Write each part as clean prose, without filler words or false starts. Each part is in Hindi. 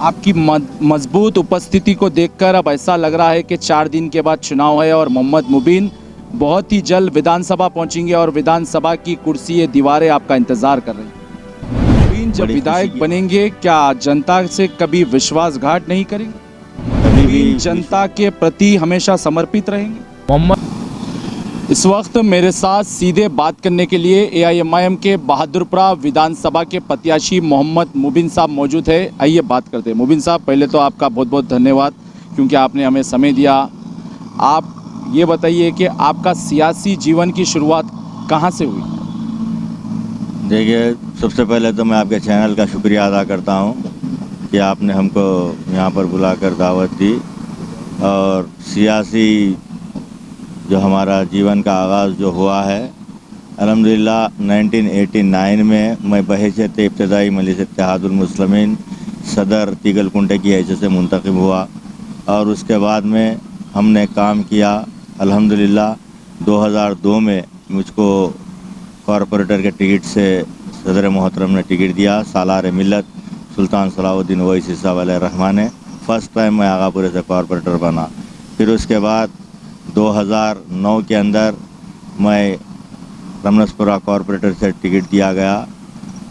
आपकी मजबूत उपस्थिति को देखकर अब ऐसा लग रहा है कि 4 दिन के बाद चुनाव है और मोहम्मद मुबीन बहुत ही जल्द विधानसभा पहुंचेंगे और विधानसभा की कुर्सी ये दीवारें आपका इंतजार कर रही हैं। मुबीन जब बड़ी खुशी विधायक की बनेंगे क्या जनता से कभी विश्वासघात नहीं करेंगे? कभी भी मुबीन जनता के प्रति हमेशा समर्पित रहेंगे। मोहम्मद इस वक्त मेरे साथ सीधे बात करने के लिए एआईएमआईएम के बहादुरपुरा विधानसभा के प्रत्याशी मोहम्मद मुबीन साहब मौजूद है। आइए बात करते हैं। मुबीन साहब, पहले तो आपका बहुत बहुत धन्यवाद क्योंकि आपने हमें समय दिया। आप ये बताइए कि आपका सियासी जीवन की शुरुआत कहाँ से हुई? देखिए, सबसे पहले तो मैं आपके चैनल का शुक्रिया अदा करता हूं कि आपने हमको यहां पर बुलाकर दावत दी और सियासी जो हमारा जीवन का आगाज़ जो हुआ है, अल्हम्दुलिल्लाह 1989 में मैं बहैसियत इब्तदाई मजलिस इत्तेहादुल मुस्लिमीन सदर तीगलकुंटे की हैसियत से मुंतखब हुआ और उसके बाद में हमने काम किया। अल्हम्दुलिल्लाह 2002 में मुझको कॉरपोरेटर के टिकट से सदर मोहतरम ने टिकट दिया। सालार मिल्लत सुल्तान सलाहुद्दीन ओवैसी साहब अलैहिर्रहमान ने फ़र्स्ट टाइम मैं आगापुरे से कॉरपोरेटर बना। फिर उसके बाद 2009 के अंदर मैं रमनसपुरा कॉरपोरेटर से टिकट दिया गया।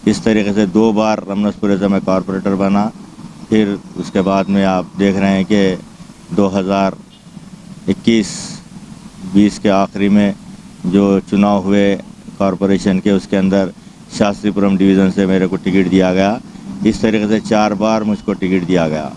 इस तरीके से 2 बार रमनसपुरे से मैं कॉरपोरेटर बना। फिर उसके बाद में आप देख रहे हैं कि 2021-20 के आखिरी में जो चुनाव हुए कॉरपोरेशन के, उसके अंदर शास्त्रीपुरम डिवीज़न से मेरे को टिकट दिया गया। इस तरीके से 4 बार मुझको टिकट दिया गया।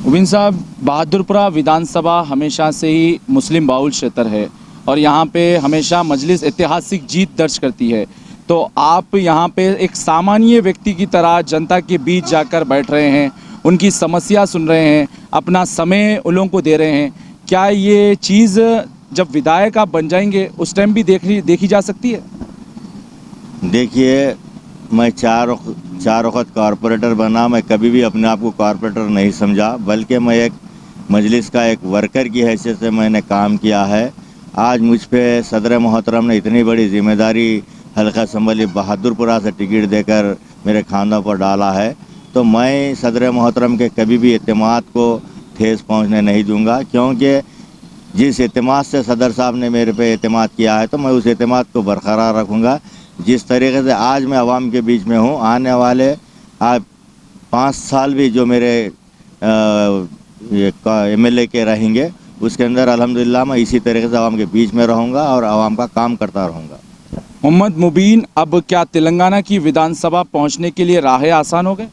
मुबीन साहब, बहादुरपुरा विधानसभा हमेशा से ही मुस्लिम बाहुल क्षेत्र है और यहाँ पे हमेशा मजलिस ऐतिहासिक जीत दर्ज करती है, तो आप यहाँ पे एक सामान्य व्यक्ति की तरह जनता के बीच जाकर बैठ रहे हैं, उनकी समस्या सुन रहे हैं, अपना समय उन लोगों को दे रहे हैं। क्या ये चीज़ जब विधायक आप बन जाएंगे उस टाइम भी देखी जा सकती है? देखिए, मैं चार वक्त कॉरपोरेटर बना। मैं कभी भी अपने आप को कॉरपोरेटर नहीं समझा, बल्कि मैं एक मजलिस का एक वर्कर की हैसियत से मैंने काम किया है। आज मुझ पे सदर मोहतरम ने इतनी बड़ी जिम्मेदारी हल्का असम्बली बहादुरपुरा से टिकट देकर मेरे खानों पर डाला है, तो मैं सदर मोहतरम के कभी भी एतमाद को ठेस पहुंचने नहीं दूंगा, क्योंकि जिस एतमाद से सदर साहब ने मेरे पे एतमाद किया है तो मैं उस एतमाद को बरकरार रखूँगा। जिस तरीके से आज मैं आवाम के बीच में हूँ, आने वाले 5 साल भी जो मेरे MLA के रहेंगे, उसके अंदर अल्हम्दुलिल्लाह मैं इसी तरीके से आवाम के बीच में रहूँगा और आवाम का काम करता रहूँगा। मोहम्मद मुबीन, अब क्या तेलंगाना की विधानसभा पहुँचने के लिए राहें आसान हो गए?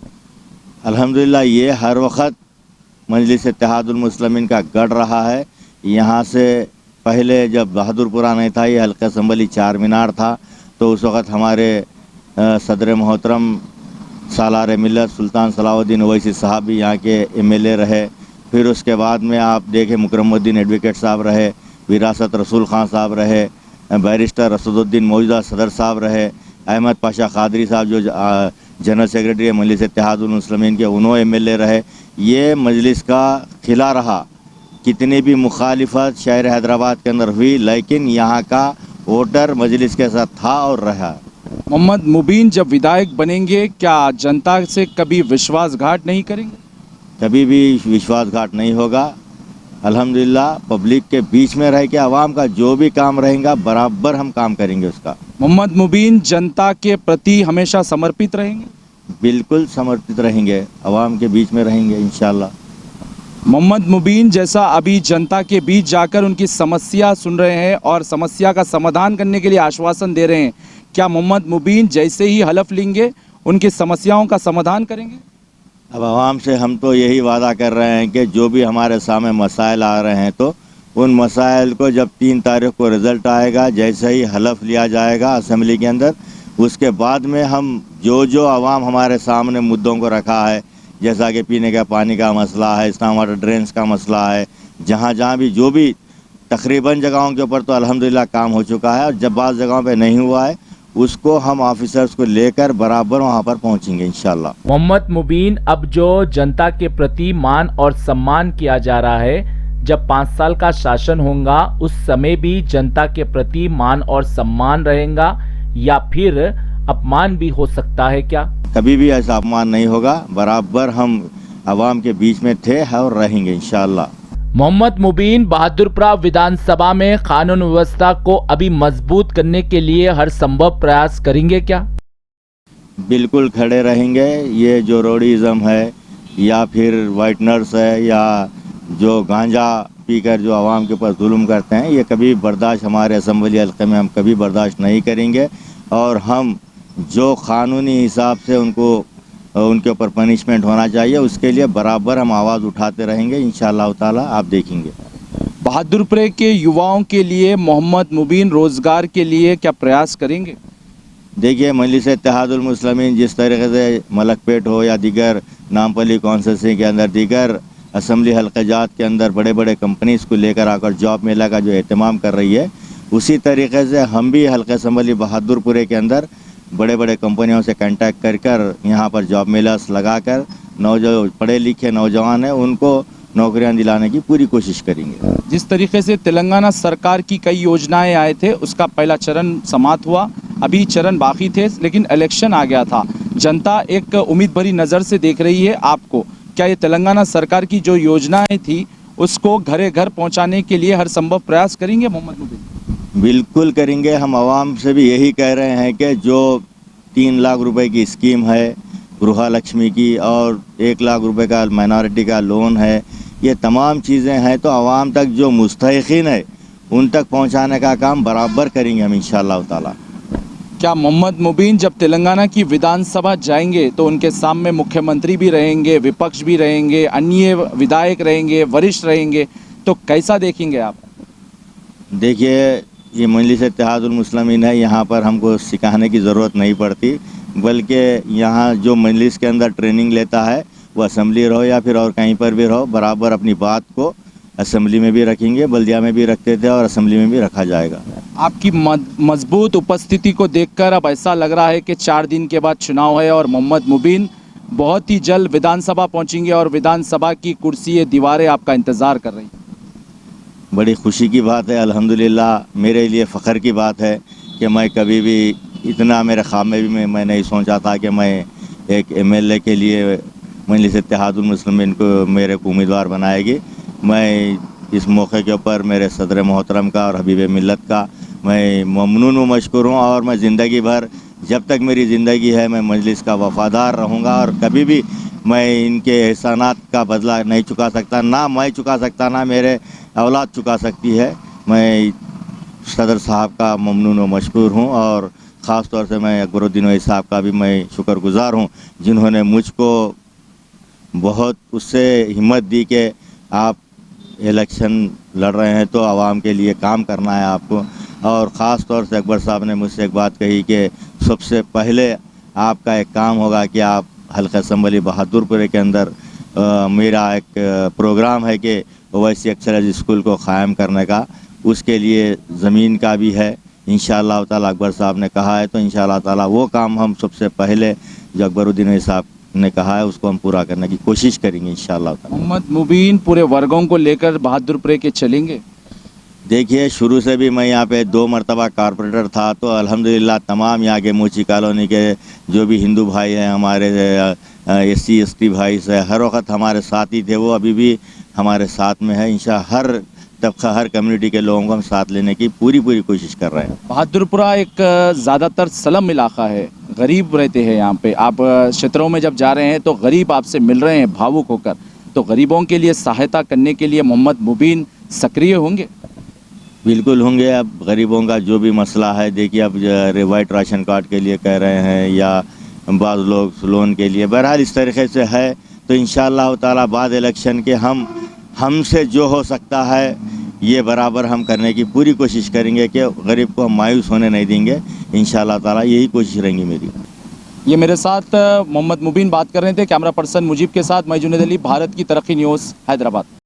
अल्हम्दुलिल्लाह ये हर वक्त मजलिस इत्तेहादुल मुस्लिमीन का गढ़ रहा है। यहाँ से पहले जब बहादुरपुरा नहीं था, ये हल्का असम्बली 4 मीनार था, तो उस वक़्त हमारे सदर मोहतरम सालार मिल्लत सुल्तान सलाहुद्दीन ओवैसी साहब भी यहाँ के MLA रहे। फिर उसके बाद में आप देखें मुकरमुद्दीन एडवोकेट साहब रहे, विरासत रसूल खान साहब रहे, बैरिस्टर रसूदुद्दीन मौजूदा सदर साहब रहे, अहमद पाशा कादरी साहब जो जनरल सेक्रेटरी मजलिस इत्तेहादुल मुस्लिमीन के, उन्होंने MLA रहे। ये मजलिस का खिला रहा। कितनी भी मुखालिफत शहर हैदराबाद के अंदर हुई, लेकिन यहाँ का वोटर मजलिस के साथ था और रहा। मोहम्मद मुबीन जब विधायक बनेंगे क्या जनता से कभी विश्वासघात नहीं करेंगे? कभी भी विश्वासघात नहीं होगा। अल्हम्दुलिल्लाह पब्लिक के बीच में रह के आवाम का जो भी काम रहेगा बराबर हम काम करेंगे उसका। मोहम्मद मुबीन जनता के प्रति हमेशा समर्पित रहेंगे? बिल्कुल समर्पित रहेंगे, आवाम के बीच में रहेंगे इंशाल्लाह। मोहम्मद मुबीन जैसा अभी जनता के बीच जाकर उनकी समस्या सुन रहे हैं और समस्या का समाधान करने के लिए आश्वासन दे रहे हैं, क्या मोहम्मद मुबीन जैसे ही हलफ लेंगे उनकी समस्याओं का समाधान करेंगे? अब आवाम से हम तो यही वादा कर रहे हैं कि जो भी हमारे सामने मसाइल आ रहे हैं, तो उन मसाइल को जब 3 तारीख को रिज़ल्ट आएगा, जैसे ही हलफ लिया जाएगा असम्बली के अंदर, उसके बाद में हम जो आवाम हमारे सामने मुद्दों को रखा है, जैसा कि पीने का पानी का मसला है, इस्लाम वाटर ड्रेन्स का मसला है, जहाँ भी जो भी तकरीबन जगहों के ऊपर तो अल्हम्दुलिल्लाह काम हो चुका है, और जब बाज़ जगहों पे नहीं हुआ है उसको हम ऑफिसर्स को लेकर बराबर वहाँ पर पहुँचेंगे इंशाल्लाह। मोहम्मद मुबीन, अब जो जनता के प्रति मान और सम्मान किया जा रहा है, जब 5 साल का शासन होगा उस समय भी जनता के प्रति मान और सम्मान रहेगा या फिर अपमान भी हो सकता है क्या? कभी भी ऐसा अपमान नहीं होगा। बराबर हम आवाम के बीच में थे और रहेंगे इंशाअल्लाह। मोहम्मद मुबीन बहादुरपुरा विधानसभा में कानून व्यवस्था को अभी मजबूत करने के लिए हर संभव प्रयास करेंगे क्या? बिल्कुल खड़े रहेंगे। ये जो रोडीज़म है या फिर वाइटनर्स है या जो गांजा पीकर जो आवाम के ऊपर जुल्म करते हैं, ये कभी बर्दाश्त हमारे असम्बली हल्के में हम कभी बर्दाश्त नहीं करेंगे। और हम जो कानूनी हिसाब से उनके ऊपर पनिशमेंट होना चाहिए उसके लिए बराबर हम आवाज़ उठाते रहेंगे इंशाअल्लाह ताला। आप देखेंगे बहादुरपुरे के युवाओं के लिए मोहम्मद मुबीन रोज़गार के लिए क्या प्रयास करेंगे? देखिए, मजलिस इत्तेहादुल मुस्लिमीन जिस तरीके से मलकपेट हो या दीगर नामपल्ली कॉन्स्टिट्यूंसी के अंदर दीगर असम्बली हल्के जात के अंदर बड़े बड़े कंपनीज़ को लेकर आकर जॉब मेला का जो एहतमाम कर रही है, उसी तरीके से हम भी हल्के असम्बली बहादुरपुरे के अंदर बड़े बड़े कंपनियों से कांटेक्ट कर यहाँ पर जॉब मेलास लगाकर जो पढ़े लिखे नौजवान हैं उनको नौकरियां दिलाने की पूरी कोशिश करेंगे। जिस तरीके से तेलंगाना सरकार की कई योजनाएं आए थे, उसका पहला चरण समाप्त हुआ, अभी चरण बाकी थे, लेकिन इलेक्शन आ गया था। जनता एक उम्मीद भरी नज़र से देख रही है आपको। क्या ये तेलंगाना सरकार की जो योजनाएं थी उसको घरे घर पहुंचाने के लिए हर संभव प्रयास करेंगे मोहम्मद मुबीन? बिल्कुल करेंगे। हम आवाम से भी यही कह रहे हैं कि जो 3 लाख रुपए की स्कीम है गृहलक्ष्मी की और 1 लाख रुपए का माइनॉरिटी का लोन है, ये तमाम चीज़ें हैं, तो आवाम तक जो मुस्तहिक़ीन है उन तक पहुंचाने का काम बराबर करेंगे हम इंशाअल्लाह ताला। क्या मोहम्मद मुबीन जब तेलंगाना की विधानसभा जाएंगे तो उनके सामने मुख्यमंत्री भी रहेंगे, विपक्ष भी रहेंगे, अन्य विधायक रहेंगे, वरिष्ठ रहेंगे, तो कैसा देखेंगे आप? देखिए, ये मजलिस इत्तेहादुल मुस्लिमीन है, यहाँ पर हमको सिखाने की ज़रूरत नहीं पड़ती, बल्कि यहाँ जो मजलिस के अंदर ट्रेनिंग लेता है वो असम्बली रहो या फिर और कहीं पर भी रहो, बराबर अपनी बात को असम्बली में भी रखेंगे, बल्दिया में भी रखते थे और असम्बली में भी रखा जाएगा। आपकी मजबूत उपस्थिति को देखकर अब ऐसा लग रहा है कि 4 दिन के बाद चुनाव है और मोहम्मद मुबीन बहुत ही जल्द विधानसभा पहुंचेंगे और विधानसभा की कुर्सी दीवारें आपका इंतज़ार कर रही हैं। बड़ी खुशी की बात है, अल्हम्दुलिल्लाह। मेरे लिए फ़ख्र की बात है कि मैं कभी भी इतना मेरे ख्वाब में भी मैं नहीं सोचा था कि मैं एक MLA के लिए मजलिस इत्तेहादुल मुस्लिमीन को मेरे को उम्मीदवार बनाएगी। मैं इस मौके के ऊपर मेरे सदर मोहतरम का और हबीब मिल्लत का मैं ममनून व मशकूर हूँ और मैं ज़िंदगी भर जब तक मेरी ज़िंदगी है मैं मजलिस का वफ़ादार रहूँगा और कभी भी मैं इनके एहसानात का बदला नहीं चुका सकता, ना मैं चुका सकता ना मेरे औलाद चुका सकती है। मैं सदर साहब का ममनून व मशकूर हूँ और ख़ास तौर से मैं अकबरुद्दीन ओवैसी साहब का भी मैं शुक्रगुज़ार हूँ, जिन्होंने मुझको बहुत उससे हिम्मत दी कि आप इलेक्शन लड़ रहे हैं तो आवाम के लिए काम करना है आपको। और ख़ास तौर से अकबर साहब ने मुझसे एक बात कही कि सबसे पहले आपका एक काम होगा कि आप हल्का असम्बली बहादुरपुरे के अंदर मेरा एक प्रोग्राम है कि ओवैसी एक्सेलेंस स्कूल को क़ायम करने का, उसके लिए ज़मीन का भी है इंशाअल्लाह ताला। अकबर साहब ने कहा है तो इंशाअल्लाह ताला वो काम हम सबसे पहले जो अकबरुद्दीन ओवैसी साहब ने कहा है उसको हम पूरा करने की कोशिश करेंगे इंशाअल्लाह ताला। मोहम्मद मुबीन पूरे वर्गों को लेकर बहादुरपुरे के चलेंगे? देखिए, शुरू से भी मैं यहाँ पे 2 मरतबा कारपोरेटर था, तो अल्हम्दुलिल्लाह तमाम यहाँ के मूची कॉलोनी के जो भी हिंदू भाई हैं, हमारे SC ST भाई से हर वक्त हमारे साथ ही थे, वो अभी भी हमारे साथ में है। इंशाअल्लाह हर तबका हर कम्युनिटी के लोगों को हम साथ लेने की पूरी कोशिश कर रहे हैं। बहादुरपुरा एक ज़्यादातर स्लम इलाका है, गरीब रहते हैं यहाँ पे। आप क्षेत्रों में जब जा रहे हैं तो गरीब आपसे मिल रहे हैं भावुक होकर, तो गरीबों के लिए सहायता करने के लिए मोहम्मद मुबीन सक्रिय होंगे? बिल्कुल होंगे। अब गरीबों का जो भी मसला है, देखिए अब वाइट राशन कार्ड के लिए कह रहे हैं या बाज़ लोग लोन के लिए, बहरहाल इस तरीके से है। तो इंशाअल्लाह ताला बाद इलेक्शन के हमसे जो हो सकता है ये बराबर हम करने की पूरी कोशिश करेंगे कि गरीब को हम मायूस होने नहीं देंगे। इंशाअल्लाह ताला यही कोशिश रहेंगी मेरी। ये मेरे साथ मोहम्मद मुबीन बात कर रहे थे। कैमरा पर्सन मुजीब के साथ मैं जुनेद अली, भारत की तरक्की न्यूज़, हैदराबाद।